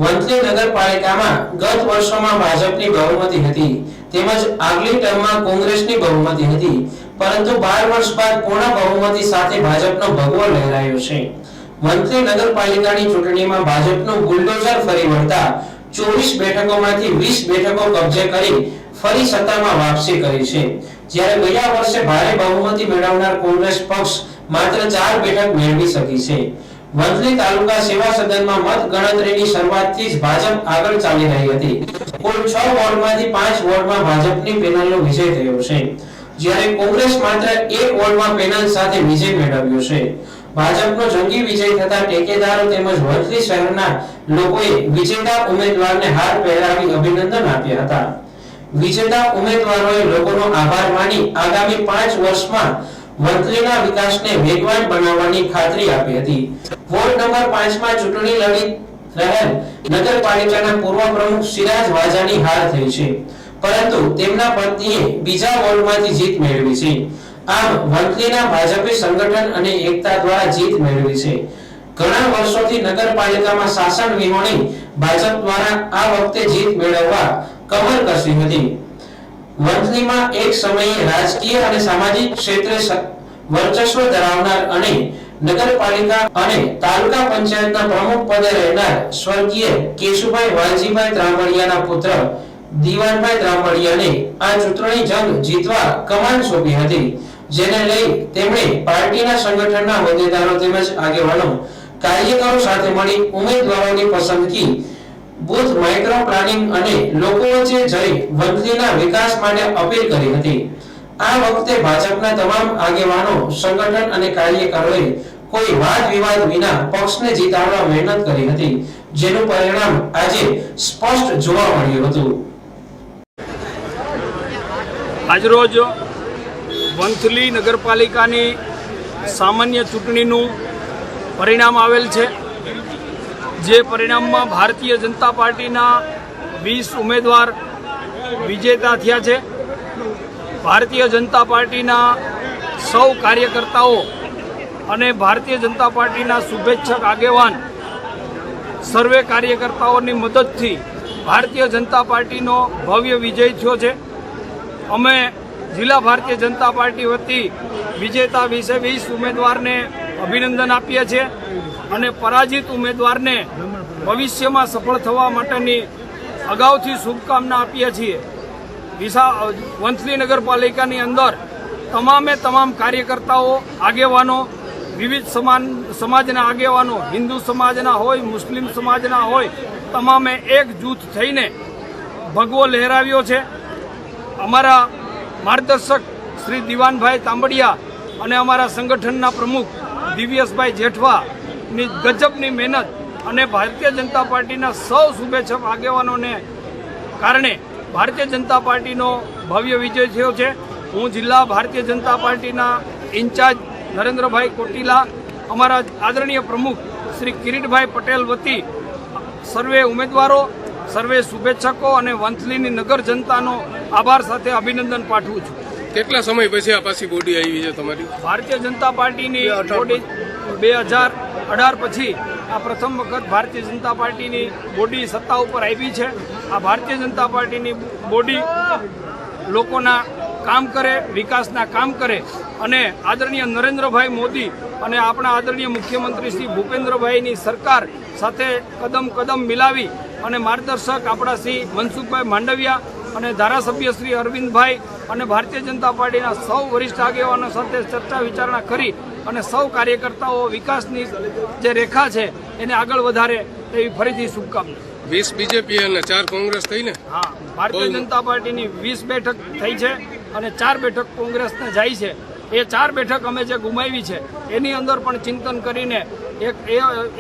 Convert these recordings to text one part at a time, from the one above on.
વંથલી નગરપાલિકામાં ગત વર્ષોમાં ભાજપની બહુમતી હતી તેમજ આગલી ટર્મમાં કોંગ્રેસની બહુમતી હતી, પરંતુ 12 વર્ષ બાદ પૂર્ણ બહુમતી સાથે ભાજપનો ભગવો લહેરાયો છે। વંથલી નગરપાલિકાની ચૂંટણીમાં ભાજપનું બુલડોઝર ફરી વળતા 24 બેઠકોમાંથી 20 બેઠકો કબજે કરી ફરી સત્તામાં વાપસી કરી છે, જ્યારે ગયા વર્ષે ભારે બહુમતી મેળવનાર કોંગ્રેસ પક્ષ માત્ર 4 બેઠક મેળવી શકી છે। વંથલી તાલુકા સેવા સદનમાં મત ગણતરીની શરૂઆતથી જ ભાજપ આગળ ચાલી રહી હતી। કુલ 6 વોર્ડમાંથી 5 વોર્ડમાં ભાજપની પેનલનો વિજય થયો છે, જ્યારે કોંગ્રેસ માત્ર 1 વોર્ડમાં પેનલ સાથે વિજય મેળવ્યો છે। ભાજપનો જંગી વિજય થતા ટેકેદારો તેમજ વંથલી શહેરના લોકોએ વિજેતા ઉમેદવારને હાર પહેરાવી અભિનંદન આપ્યા હતા। વિજેતા ઉમેદવારોએ લોકોનો આભાર માની આગામી 5 વર્ષમાં વંથલીના વિકાસને વેગવાન બનાવવાની ખાતરી આપી હતી। વોર્ડ નંબર 5 માં ચૂંટણી લડી રહેલ નગરપાલિકાના પૂર્વ પ્રમુખ સિરાજ વાજાની હાર થઈ છે, પરંતુ તેમના પત્નીએ બીજા વોર્ડમાંથી જીત મેળવી છે। આમ વંથલીના ભાજપી સંગઠન અને એકતા દ્વારા જીત મેળવી છે। ઘણા વર્ષોથી નગરપાલિકામાં શાસન વિહોણી ભાજપ દ્વારા આ વખતે જીત મેળવવા કમર કસી હતી। વંથલીમાં એક સમયે રાજકીય અને સામાજિક ક્ષેત્રે વર્ચસ્વ ધરાવનાર અને નગરપાલિકા અને તાલુકા પંચાયતના પ્રમુખ પદે રહેનાર સ્વર્ગીય કેશુભાઈ વાલજીભાઈ ત્રાંબડિયાના પુત્ર દીવાનભાઈ ત્રાંબડિયાને આ ચૂંટણી જંગ જીતવા કમાન સોંપી હતી, જેને લઈ તેમણે પાર્ટીના સંગઠનના હોદ્દેદારો તેમજ આગેવાનો કાર્યકરો સાથે મળી ઉમેદવારોની પસંદગી, બૂથ માઇક્રો પ્લાનિંગ અને લોકો વચ્ચે જઈ વંથલીના વિકાસ માટે અપીલ કરી હતી। આ વખતે ભાજપના તમામ આગેવાનો, સંગઠન અને કાર્યકરોએ કોઈ વાદ વિવાદ વિના પક્ષને જીતાડવા મહેનત કરી હતી, જેનું પરિણામ આજે સ્પષ્ટ જોવા મળ્યું હતું। આજરોજ વંથલી નગરપાલિકાની સામાન્ય ચૂંટણીનું પરિણામ આવેલ છે, જે પરિણામમાં ભારતીય જનતા પાર્ટીના 20 ઉમેદવાર વિજેતા થયા છે। ભારતીય જનતા પાર્ટીના સૌ કાર્યકર્તાઓ અને ભારતીય જનતા પાર્ટીના શુભેચ્છક આગેવાન સર્વે કાર્યકર્તાઓની મદદથી ભારતીય જનતા પાર્ટીનો ભવ્ય વિજય થયો છે। અમે જિલ્લા ભારતીય જનતા પાર્ટી વતી વિજેતા 20 ઉમેદવારને અભિનંદન આપીએ છીએ અને પરાજિત ઉમેદવારને ભવિષ્યમાં સફળ થવા માટેની અગાઉથી શુભકામના આપીએ છીએ। વંથલી નગરપાલિકાની અંદર તમામ કાર્યકર્તાઓ, આગેવાનો, વિવિધ સમાજના આગેવાનો, હિન્દુ સમાજના હોય, મુસ્લિમ સમાજના હોય, તમામે એક જૂથ થઈને ભગવો લહેરાવ્યો છે। અમારા માર્ગદર્શક શ્રી દીવાનભાઈ તાંબડિયા અને અમારા સંગઠનના પ્રમુખ દિવ્યેશભાઈ જેઠવાની ગજબની મહેનત અને ભારતીય જનતા પાર્ટીના સૌ શુભેચ્છક આગેવાનોને કારણે ભારતીય જનતા પાર્ટીનો ભવ્ય વિજય થયો છે। હું જિલ્લા ભારતીય જનતા પાર્ટીના ઇન્ચાર્જ નરેન્દ્રભાઈ કોટીલા, અમારા આદરણીય પ્રમુખ શ્રી કિરીટભાઈ પટેલ વતી સર્વે ઉમેદવારો, સર્વે શુભેચ્છકો અને વંથલીની નગર જનતાનો આભાર સાથે અભિનંદન પાઠવું છું। કેટલા સમય પછી આ પાછી બોડી આવી છે તમારી? ભારતીય જનતા પાર્ટીની બોડી 2018 પછી આ પ્રથમ વખત ભારતીય જનતા પાર્ટીની બોડી સત્તા ઉપર આવી છે। આ ભારતીય જનતા પાર્ટીની બોડી લોકોના કામ કરે, વિકાસના કામ કરે અને આદરણીય નરેન્દ્રભાઈ મોદી અને આપણા આદરણીય મુખ્યમંત્રી શ્રી ભૂપેન્દ્રભાઈની સરકાર સાથે કદમ મિલાવી અને માર્ગદર્શક આપણા શ્રી મનસુખભાઈ માંડવિયા અને ધારાસભ્ય શ્રી અરવિંદભાઈ અને ભારતીય જનતા પાર્ટીના સૌ વરિષ્ઠ આગેવાનો સાથે ચર્ચા વિચારણા કરી અને સૌ કાર્યકર્તાઓ વિકાસની જે રેખા છે એને આગળ વધારે તેવી ફરીથી શુભકામના। 20 બીજેપી અને 4 કોંગ્રેસ થઈને? હા, ભારતીય જનતા પાર્ટીની 20 બેઠક થઈ છે અને 4 બેઠક કોંગ્રેસને જાય છે। એ 4 બેઠક અમે જે ગુમાવી છે એની અંદર પણ ચિંતન કરીને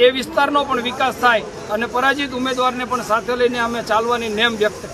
એ વિસ્તારનો પણ વિકાસ થાય અને પરાજિત ઉમેદવારને પણ સાથે લઈને અમે ચાલવાની નેમ વ્યક્ત કરી।